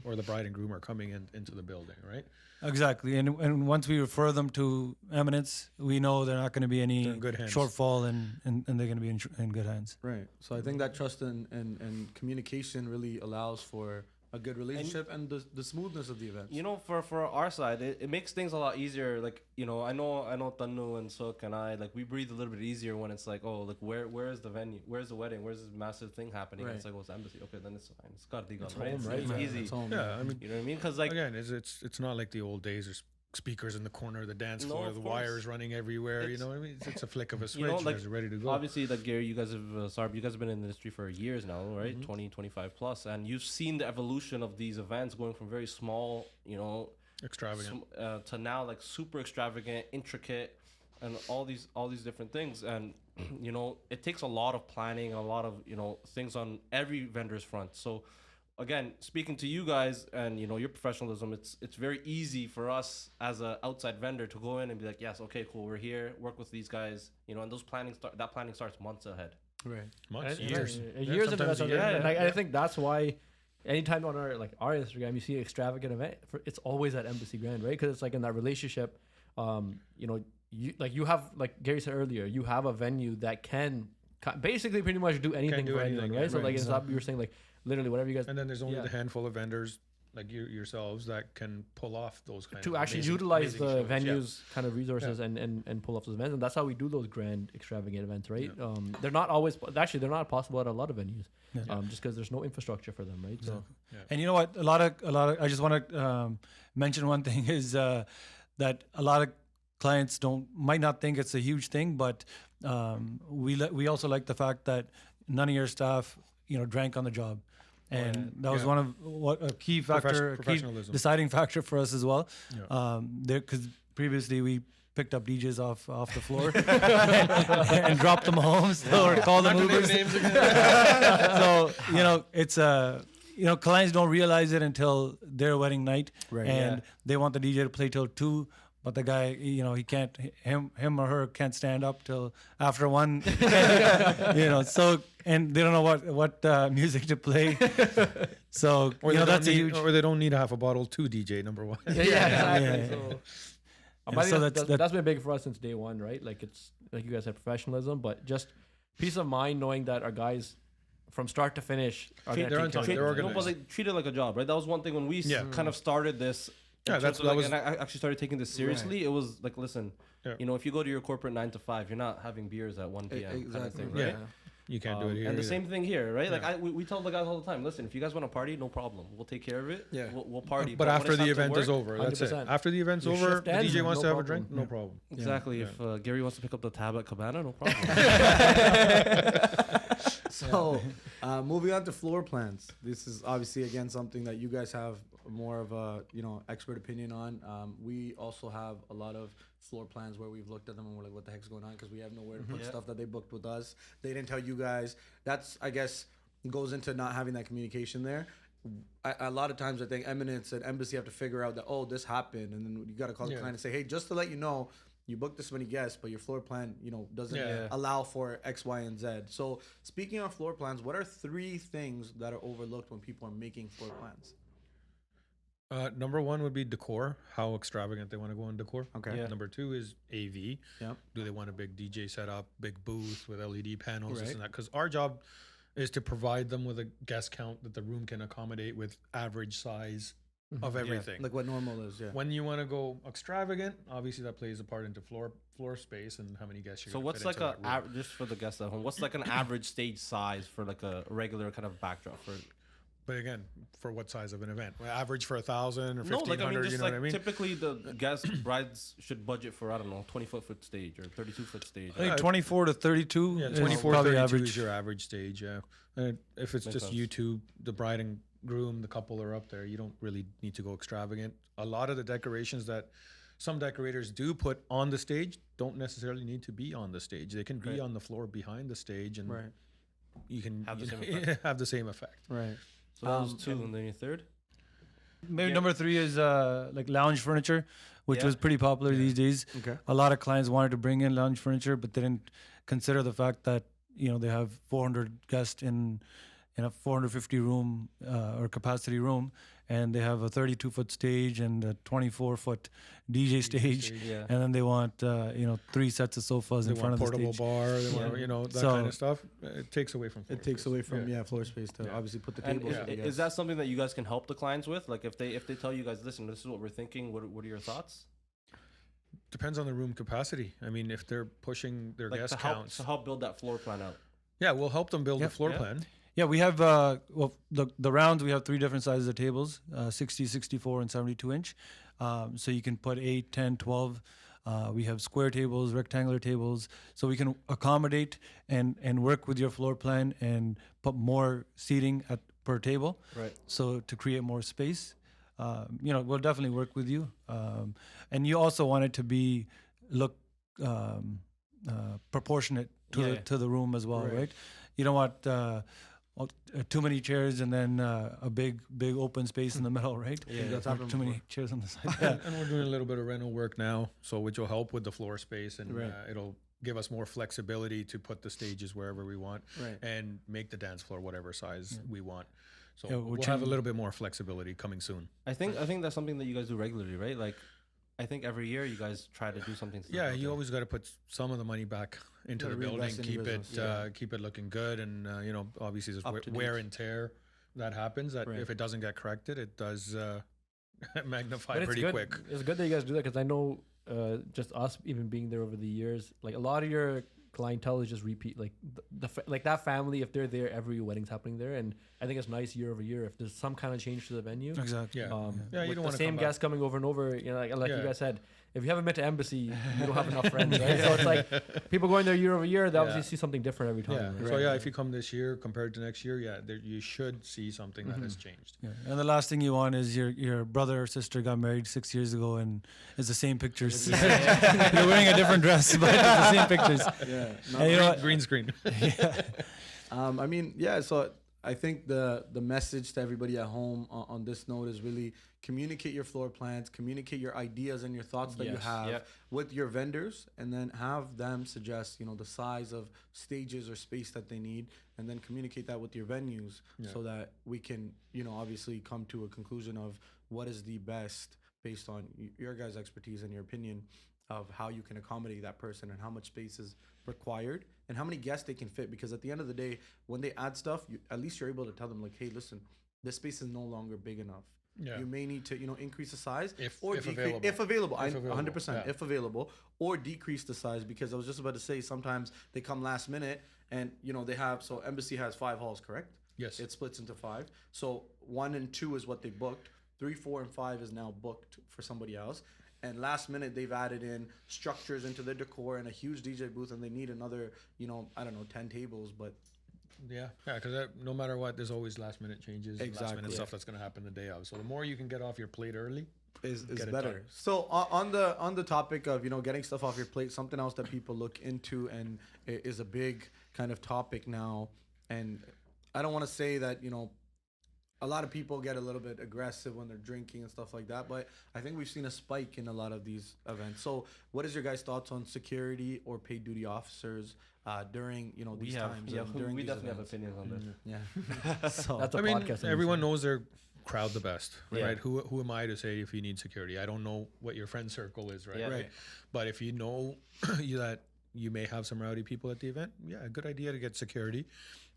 or the bride and groom are coming into the building, right? Exactly. And once we refer them to Eminence, we know they're not going to be any shortfall and they're going to be in good hands. Right. So I think that trust and communication really allows for a good relationship and the smoothness of the event. You know, for our side, it makes things a lot easier. Like, you know, I know Tanu and Suk and I, like, we breathe a little bit easier when it's like, oh, like, where is the venue? Where's the wedding? Where's this massive thing happening? Right. It's like, well, it's embassy. Okay, then it's fine. It's got to be right? Home, right? It's easy. It's home. Yeah, I mean, you know what I mean? Because, like, again, it's not like the old days. There's speakers in the corner of the dance floor, the wires running everywhere. You know what I mean? It's a flick of a switch. You know, like, you guys are ready to go. Obviously, like Gary, you guys have Sarb, you guys have been in the industry for years now, right? 20, 25 plus, and you've seen the evolution of these events going from very small, you know, extravagant, to now like super extravagant, intricate, and all these different things. And you know, it takes a lot of planning, a lot of, you know, things on every vendor's front. So again, speaking to you guys and, you know, your professionalism, it's very easy for us as an outside vendor to go in and be like, yes, okay, cool, we're here, work with these guys, you know, and that planning starts months ahead. Right. Months, years. Years into that. And I think that's why anytime on our Instagram you see an extravagant event, it's always at Embassy Grand, right? Because it's like in that relationship, you know, you have, like Gary said earlier, you have a venue that can basically pretty much do anything for anyone, right? So like it's not, you were saying like, literally whatever you guys. And then there's only the handful of vendors like yourselves that can pull off those kind to of actually utilize the venue's kind of resources and pull off those events, and that's how we do those grand extravagant events, right? They're not always they're not possible at a lot of venues, just because there's no infrastructure for them, right? So and you know what, a lot of I just want to mention one thing is that a lot of clients might not think it's a huge thing, but we also like the fact that none of your staff, you know, drank on the job. And that was one of a key factor, key deciding factor for us as well. Because previously we picked up DJs off the floor and dropped them home, or called them Ubers. So you know, it's you know, clients don't realize it until their wedding night, and they want the DJ to play till 2. But the guy, you know, he can't, him or her can't stand up till after 1, you know. So, and they don't know what music to play. So, or you know, that's a huge. Or they don't need half a bottle to DJ number 1. Exactly. So that's been big for us since day one, right? Like it's like you guys have professionalism, but just peace of mind knowing that our guys from start to finish are they're on time. They're organized. No, but they treat it like a job, right? That was one thing when we kind of started this. And I actually started taking this seriously. It was like, listen, you know, if you go to your corporate 9 to 5, you're not having beers at 1 p.m. Exactly. Kind of thing, right? You can't do it here. And the same thing here, right? Like we tell the guys all the time, listen, if you guys want to party, no problem. We'll take care of it. Yeah. We'll party. But after the event is over, that's it. After the event's over, the DJ wants to have a drink, no problem. Exactly. If Gary wants to pick up the tab at Cabana, no problem. So, moving on to floor plans. This is obviously, again, something that you guys have more of a, you know, expert opinion on. We also have a lot of floor plans where we've looked at them and we're like, what the heck's going on? Because we have nowhere to put stuff that they booked with us. They didn't tell you guys. That's, I guess, goes into not having that communication there. A lot of times I think Eminence and Embassy have to figure out that, oh, this happened. And then you got to call the client and say, hey, just to let you know, you booked this many guests, but your floor plan, you know, doesn't allow for X, Y, and Z. So speaking of floor plans, what are 3 things that are overlooked when people are making floor plans? Number 1 would be decor, how extravagant they want to go in decor. Okay. Yeah. Number 2 is AV. Yep. Do they want a big DJ setup, big booth with LED panels, this and that? Because our job is to provide them with a guest count that the room can accommodate with average size of everything. Like what normal is, When you want to go extravagant, obviously that plays a part into floor space and how many guests you're So what's like just for the guests at home, what's like an average stage size for like a regular kind of backdrop for But again, for what size of an event? Well, average for 1,000 or 1,500. No, like I mean, just you know like what I mean? typically the brides should budget for, I don't know, 20-foot stage or 32-foot stage. I think 24 to 32 Yeah, is 24, probably 32 average. is your average stage. Yeah, and if it's Makes just sense. you two, the bride and groom, the couple are up there. You don't really need to go extravagant. A lot of the decorations that some decorators do put on the stage don't necessarily need to be on the stage. They can be Right. on the floor behind the stage, and Right. you can Have the same effect. have the same effect. Right. So that was 2, and then your third. Maybe Yeah. number 3 is like lounge furniture, which Yeah. was pretty popular these days. Okay. A lot of clients wanted to bring in lounge furniture, but they didn't consider the fact that they have 400 guests in a 450 room or capacity room, and they have a 32-foot stage and a 24-foot DJ stage, Yeah. and then they want 3 sets of sofas They in front want of the portable stage. bar. They Yeah. want that So- kind of stuff. It takes away from. Floor It takes space. away from Yeah. floor space to Yeah. obviously put the And tables. Yeah. I guess. is that something that you guys can help the clients with? Like if they tell you guys, listen, this is what we're thinking. What are your thoughts? Depends on the room capacity. I mean, if they're pushing their Like guest to help counts, to help build that floor plan out. yeah, we'll help them build Yep. the floor Yeah. plan. Yeah, we have the rounds. We have 3 different sizes of tables: 60, 64, and 72 inch. So you can put 8, 10, 12. We have square tables, rectangular tables, so we can accommodate and work with your floor plan and put more seating per table. Right. So to create more space, we'll definitely work with you. And you also want it to look proportionate to Yeah. to the room as well, Right. right? You don't want too many chairs and then a big open space in the middle, right? Yeah, that's Or happened too many before. chairs on the side. Yeah. And we're doing a little bit of rental work now, so which will help with the floor space, and Right. it'll give us more flexibility to put the stages wherever we want Right. and make the dance floor whatever size we want. So Yeah, we're we'll have a changing- little bit more flexibility coming soon. I think that's something that you guys do regularly, right? Like, I think every year you guys try to do something. To the Yeah, you building. always got to put some of the money back into Gotta the building, reinvest in your keep it business. keep it looking good, and obviously there's Up to wear date. and tear that happens. That Right. if it doesn't get corrected, it does magnify But it's pretty good. quick. It's good that you guys do that because I know just us even being there over the years, like a lot of your clientele is just repeat, like like that family. If they're there, every wedding's happening there, and I think it's nice year over year if there's some kind of change to the venue. Exactly. Yeah. Yeah, you with don't the wanna same come back. guests coming over and over. Like Yeah. you guys said, if you haven't been to Embassy, you don't have enough friends, right? So it's like people going there year over year. They obviously see something different every time. Yeah. right? So yeah, if you come this year compared to next year, you should see something that has changed. Yeah. And the last thing you want is your brother or sister got married 6 years ago and it's the same pictures. You're wearing a different dress, but it's the same pictures. Yeah. And you know what? Green screen. I mean, yeah. So I think the message to everybody at home on this note is really communicate your floor plans, communicate your ideas and your thoughts that you Yes. have Yeah. with your vendors, and then have them suggest the size of stages or space that they need, and then communicate that with your venues so that we can obviously come to a conclusion of what is the best based on your guys' expertise and your opinion of how you can accommodate that person and how much space is required and how many guests they can fit. Because at the end of the day, when they add stuff, at least you're able to tell them like, hey, listen, this space is no longer big enough. Yeah. You may need to increase the size If decrease available. if available. If available, 100% yeah. if available, or decrease the size, because I was just about to say sometimes they come last minute and they have, so Embassy has 5 halls, correct? Yes. It splits into 5. So 1 and 2 is what they booked. 3, 4, and 5 is now booked for somebody else. And last minute they've added in structures into their decor and a huge DJ booth, and they need another, 10 tables. But Yeah, because no matter what, there's always last minute changes, last Exactly. minute stuff that's going to happen the day of. So the more you can get off your plate early, is Get it better. done. So on the topic of getting stuff off your plate, something else that people look into and is a big kind of topic now, and I don't want to say that a lot of people get a little bit aggressive when they're drinking and stuff like that, but I think we've seen a spike in a lot of these events. So what is your guys' thoughts on security or paid duty officers during these times? and during we these definitely have events? opinions on this. Yeah. So That's a I mean, podcast. everyone knows their crowd the best, Yeah. right? Who am I to say if you need security? I don't know what your friend circle is, right? Yeah. Right. But if you know that you may have some rowdy people at the event, yeah, a good idea to get security.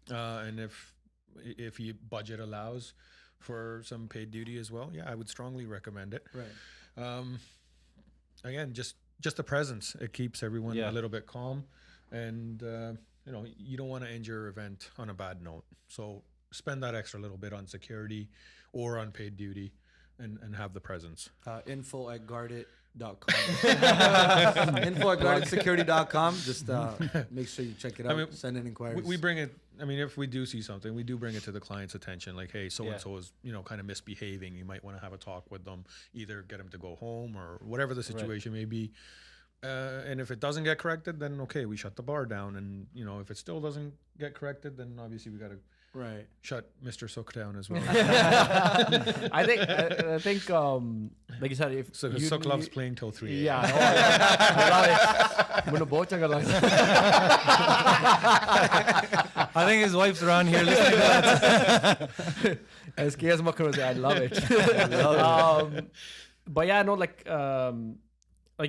And if your budget allows for some paid duty as well, yeah, I would strongly recommend it. Right. Again, just the presence, it keeps everyone Yeah. a little bit calm, and you don't want to end your event on a bad note. So spend that extra little bit on security or on paid duty and have the presence. Info@guardit.com. Info@guardidsecurity.com. Just make sure you check it out. I mean, send in inquiries. We bring it. I mean, if we do see something, we do bring it to the client's attention. Like, hey, so and so is kind of misbehaving. You might want to have a talk with them, either get them to go home or whatever the situation may be. And if it doesn't get corrected, then okay, we shut the bar down. And if it still doesn't get corrected, then obviously we got to shut Mr. Sook down as well. I think like you said, if so Sook loves playing till 3 a.m. Yeah. I think his wife's around here listening to that. I love it. But yeah, no, like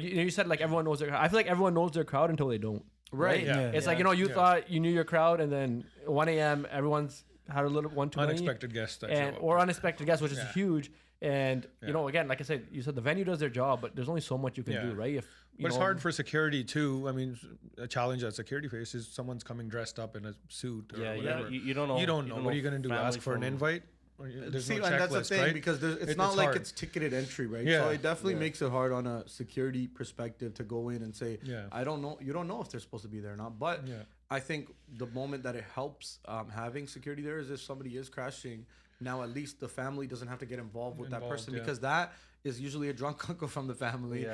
you said, like everyone knows their crowd. I feel like everyone knows their crowd until they don't. Right. Yeah. It's like, you thought you knew your crowd, and then 1 a.m. everyone's had a little one too many. Unexpected guests that And show up. or unexpected guests, which is huge. And Yeah. again, like I said, you said the venue does their job, but there's only so much you can do, right? If But it's hard for security too. I mean, a challenge that security faces: someone's coming dressed up in a suit or whatever. You don't know. You don't know. What are you going to do? Ask for an invite? There's See, no and that's the checklist, thing, right? because it's It's not like hard. it's ticketed entry, right? Yeah. So it definitely makes it hard on a security perspective to go in and say, Yeah. I don't know. You don't know if they're supposed to be there or not. But I think the moment that it helps having security there is if somebody is crashing. Now at least the family doesn't have to get involved with that person, because that is usually a drunk uncle from the family,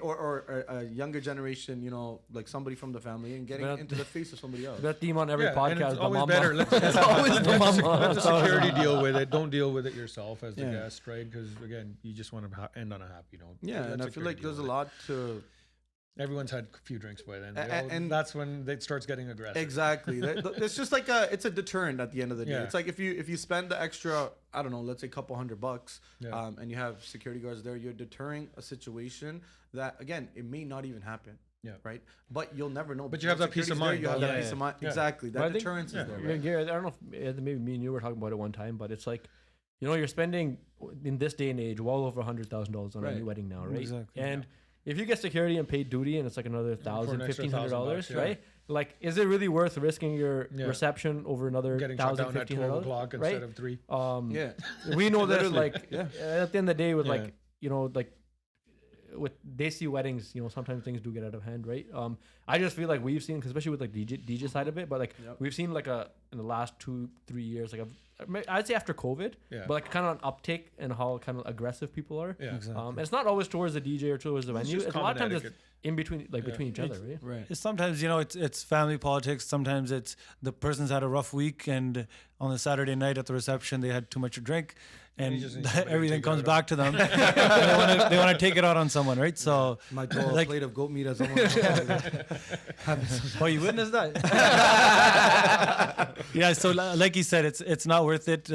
or a younger generation, like somebody from the family, and getting into the face of somebody else. that theme on every And podcast. it's The always mama. better. Let the security deal with it. Don't deal with it yourself as the Yeah. guest, right? Because again, you just want to end on a happy note. Yeah, Let and I feel security like there's a deal with lot to. Everyone's had a few drinks by then, And- that's when it starts getting aggressive. Exactly. It's just like it's a deterrent at the end of the day. Yeah. It's like if you spend the extra, I don't know, let's say a couple $100, Yeah. and you have security guards there, you're deterring a situation that, again, it may not even happen. Yeah. Right. But you'll never know. But you have that peace of Security's there, mind. You have Yeah. that peace of mind. Yeah. Exactly. But I That think- deterrence is there. Yeah, Right? Gary, I don't know if maybe me and you were talking about it one time, but it's like, you're spending in this day and age well over $100,000 on a new wedding now, right? Exactly. And if you get security and paid duty, and it's like another $1,000, an extra $1,500, $1,000, right? Like, is it really worth risking your Yeah. reception over another Getting shut $1,000, down at 12 $1,500, o'clock right? instead of 3. Yeah. We know that, Literally. like, at the end of the day, with Yeah. like, like with Desi weddings, sometimes things do get out of hand, right? I just feel like we've seen, 'cause especially with like DJ side of it, but like we've seen like in the last 2-3 years, like I'd say after COVID, but like kind of an uptick in how kind of aggressive people are. Yeah. Exactly. And it's not always towards the DJ or towards the venue. just It's a lot of common times it's etiquette. in between, like between each other, right? Right. Sometimes it's family politics. Sometimes it's the person's had a rough week, and on the Saturday night at the reception they had too much to drink, and you just need somebody to everything take it comes out back to them. they want to take it out on someone, right? So Might throw a Like- plate of goat meat at someone. oh, you witnessed that? Yeah. So like you said, it's not worth it.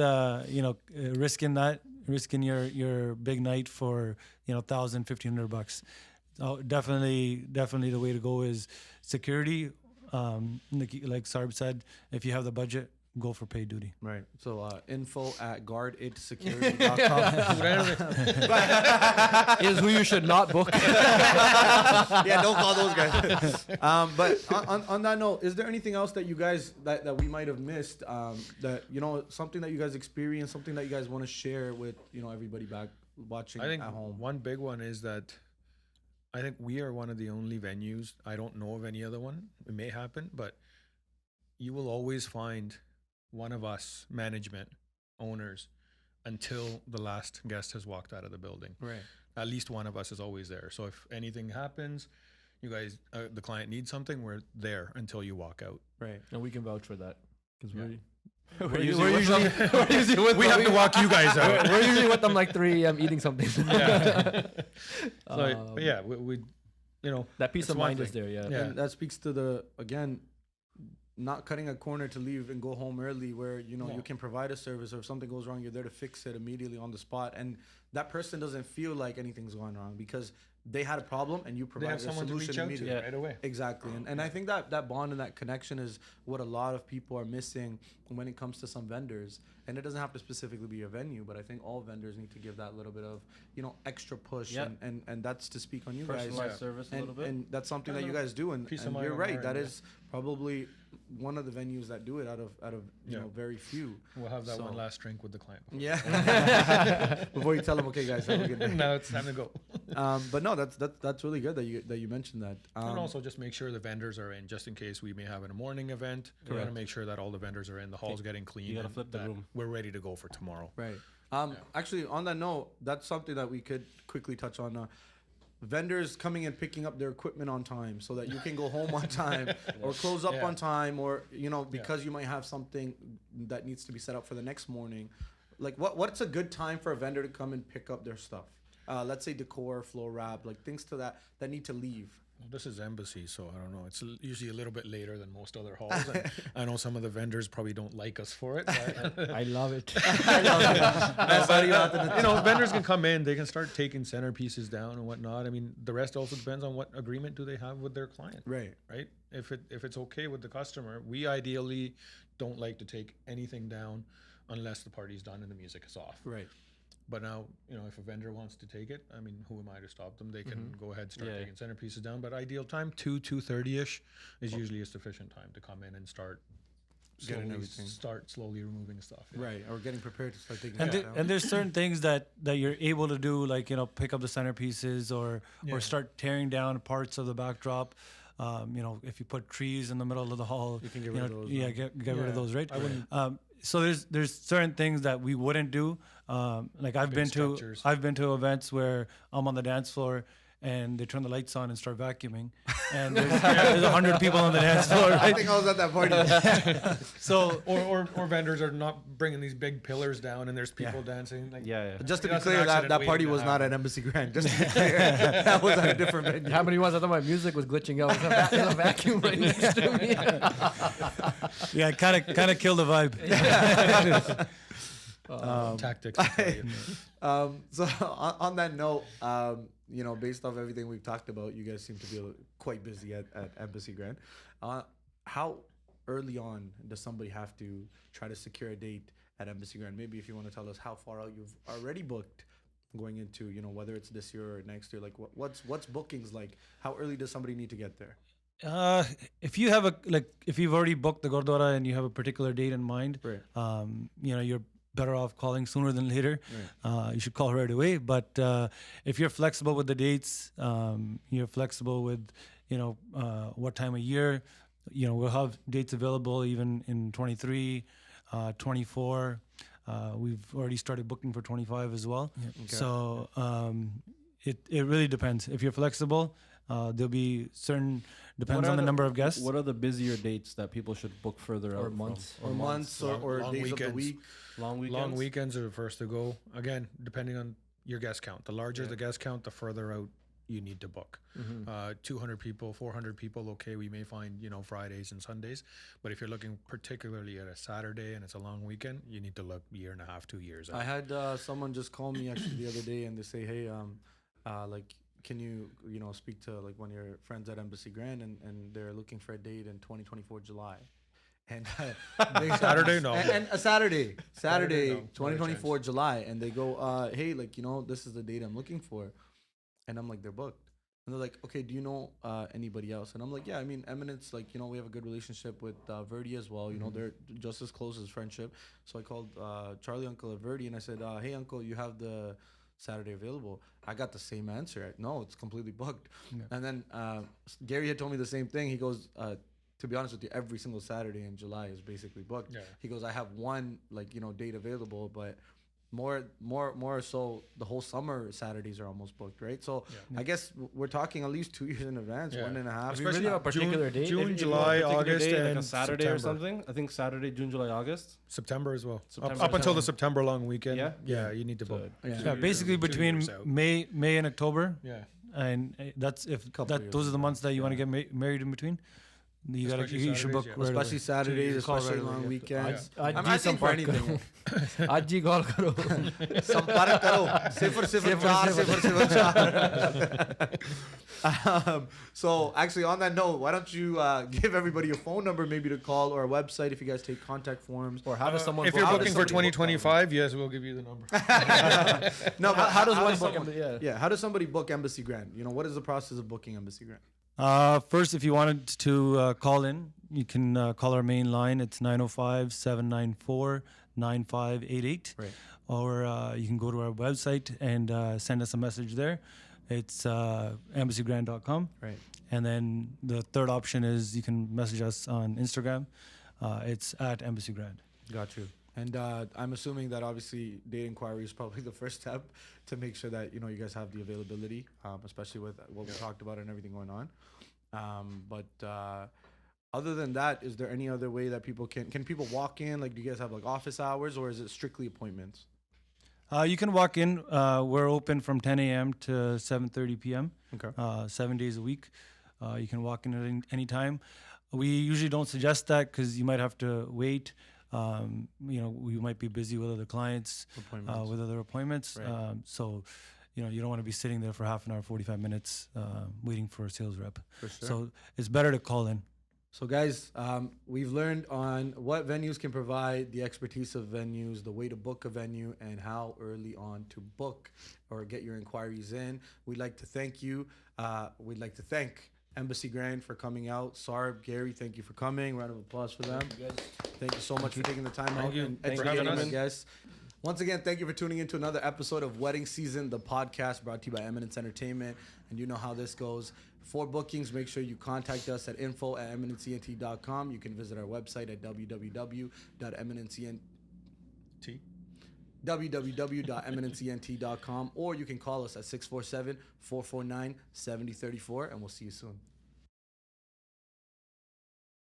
Risking your big night for $1,000, $1,500. So definitely the way to go is security. Like Sarb said, if you have the budget, go for paid duty. Right. So info@guardidsecurity.com. Is who you should not book. Yeah, don't call those guys. But on that note, is there anything else that you guys that we might have missed? That something that you guys experienced, something that you guys want to share with everybody back watching I think at home? one big one is that I think we are one of the only venues. I don't know of any other one. It may happen, but you will always find one of us, management, owners, until the last guest has walked out of the building. Right. At least one of us is always there. So if anything happens, you guys, the client needs something, we're there until you walk out. Right. And we can vouch for that. Because Yeah. we're usually usually with We them. have to walk you guys out. We're usually with them like 3 a.m. eating something. Yeah. But yeah, we That peace It's of one mind is thing. there, yeah. Yeah. And that speaks to not cutting a corner to leave and go home early, where you can provide a service, or if something goes wrong, you're there to fix it immediately on the spot, and that person doesn't feel like anything's going wrong because they had a problem and you they provide have a someone to solution reach out immediately. to right away. Exactly. And I think that bond and that connection is what a lot of people are missing when it comes to some vendors. And it doesn't have to specifically be a venue, but I think all vendors need to give that little bit of, extra push. Yep. And that's to speak on you guys. Personalized service a little bit. And that's something that you guys do. And Peace of and mind you're on right. our That end, is probably one of the venues that do it out of you know very few. We'll have that So- one last drink with the client. Yeah. Before you tell them, okay, guys, have a good day. Now it's time to go. But no, that's really good that you mentioned that. And also just make sure the vendors are in, just in case we may have a morning event. We got to make sure that all the vendors are in, the hall's getting clean. You gotta and flip the that room. We're ready to go for tomorrow. Right. Actually, on that note, that's something that we could quickly touch on. Vendors coming and picking up their equipment on time so that you can go home on time or close up Yeah. on time, or you know, because you might have something that needs to be set up for the next morning. Like what's a good time for a vendor to come and pick up their stuff? Let's say decor, floor wrap, like things to that need to leave. Well, this is Embassy, so I don't know. It's usually a little bit later than most other halls. And I know some of the vendors probably don't like us for it. But, I love it. you know, vendors can come in, they can start taking centerpieces down and whatnot. I mean, the rest also depends on what agreement do they have with their client, Right. right? If it's okay with the customer, we ideally don't like to take anything down unless the party's done and the music is off. Right. But now, you know, if a vendor wants to take it, I mean, who am I to stop them? They can go ahead and start Yeah. taking centerpieces down. But ideal time, 2:30ish is usually a sufficient time to come in and start Getting everything. slowly removing stuff. yeah. Right. Or getting prepared to start taking And, it down. and there's certain things that you're able to do, like, you know, pick up the centerpieces or start tearing down parts of the backdrop. You know, if you put trees in the middle of the hall, You can get rid of those, Yeah, right? get rid of those, right? I wouldn't- So there's certain things that we wouldn't do. Like I've been structures. to events where I'm on the dance floor and they turn the lights on and start vacuuming, and there's 100 people on the dance floor, I right? think I was at that party. So Or vendors are not bringing these big pillars down and there's people dancing. Like, Yeah. Just to be That's an clear, accident that waiting party to was not happen. at Embassy Grand. Just to be clear, that was at a different venue. How many ones I thought my music was glitching out? There's a vacuum right next to me. yeah, kind of kill the vibe. Tactics. So on that note, you know, based off everything we've talked about, you guys seem to be quite busy at Embassy Grand. How early on does somebody have to try to secure a date at Embassy Grand? Maybe if you want to tell us how far out you've already booked going into, you know, whether it's this year or next year, like what's bookings like? How early does somebody need to get there? If you have if you've already booked the Gurdwara and you have a particular date in mind, Right. you know, you're better off calling sooner than later. You should call right away. But if you're flexible with the dates, you're flexible with, you know, what time of year, you know, we'll have dates available even in 23, 24. We've already started booking for 25 as well. So it really depends. If you're flexible, there'll be depends on the number of guests. What are the busier dates that people should book further Or out? months. From? Or months or long days of weekends. the week? Long weekends. Long weekends are the first to go. Again, depending on your guest count. The larger the guest count, the further out you need to book. 200 people, 400 people, okay, we may find, you know, Fridays and Sundays. But if you're looking particularly at a Saturday and it's a long weekend, you need to look a year and a half, 2 years out. I had someone just call me actually the other day and they say, hey, like, can you know, speak to like one of your friends at Embassy Grand and they're looking for a date in 2024 July. And Saturday? No. And a Saturday, no. 2024 July. And they go, hey, like, you know, this is the date I'm looking for. And I'm like, they're booked. And they're like, okay, do you know anybody else? And I'm like, yeah, I mean, Eminence, like, you know, we have a good relationship with Verdi as well. You know, they're just as close as friendship. So I called Charlie Uncle at Verdi and I said, hey, Uncle, you have the Saturday available? I got the same answer. No, it's completely booked. And then Gary had told me the same thing. He goes, to be honest with you, every single Saturday in July is basically booked. Yeah. He goes, I have one, like, you know, date available, but more so the whole summer Saturdays are almost booked, right? So I guess we're talking at least 2 years in advance, 1.5. If you really have a particular date, June, If you July, want a particular August, date, and like a Saturday or September. something. I think Saturday, June, July, August. September as well. September Up as until well. the September long weekend. Yeah? Yeah, you need to book. Yeah, basically 2 between years out. May and October, Yeah. and that's if Couple years those are the months that you want to get married in between. Especially You should book Saturdays, right Especially away. Saturdays, Call especially right away. long weekends. आज I'm ji asking for संपर्क anything. करो आज जी call करो संपर्क करो 004. So actually on that note, why don't you give everybody a phone number maybe to call or a website if you guys take contact forms. or how does someone If book you're how booking does for somebody book 2025, yes, we'll give you the number. No, but how does one does book someone- yeah how does somebody book Embassy Grand? You know, what is the process of booking Embassy Grand? First, if you wanted to call in, you can call our main line. It's 905-794-9588. Right. Or you can go to our website and send us a message there. It's embassygrand.com. Right. And then the third option is you can message us on Instagram. It's at @embassygrand. Got you. And I'm assuming that obviously date inquiry is probably the first step to make sure that you guys have the availability, especially with what we talked about and everything going on. But other than that, is there any other way that people can people walk in? Like, do you guys have like office hours, or is it strictly appointments? You can walk in. We're open from 10 a.m. to 7:30 p.m. Okay. 7 days a week. You can walk in at any time. We usually don't suggest that because you might have to wait. We might be busy with other clients, Appointments. with other appointments. Right. So, you don't want to be sitting there for half an hour, 45 minutes, waiting for a sales rep. For sure. So it's better to call in. So guys, we've learned on what venues can provide, the expertise of venues, the way to book a venue, and how early on to book or get your inquiries in. We'd like to thank you. We'd like to thank Embassy Grand for coming out. Sarb, Gary, thank you for coming. Round of applause for them. Thank you so much for taking the time out you. and Thanks for educating having us, us. guys. Once again, thank you for tuning in to another episode of Wedding Season, the podcast brought to you by Eminence Entertainment. And you know how this goes. For bookings, make sure you contact us at info@eminencent.com. You can visit our website at www.eminencent.com, or you can call us at 647-449-7034, and we'll see you soon.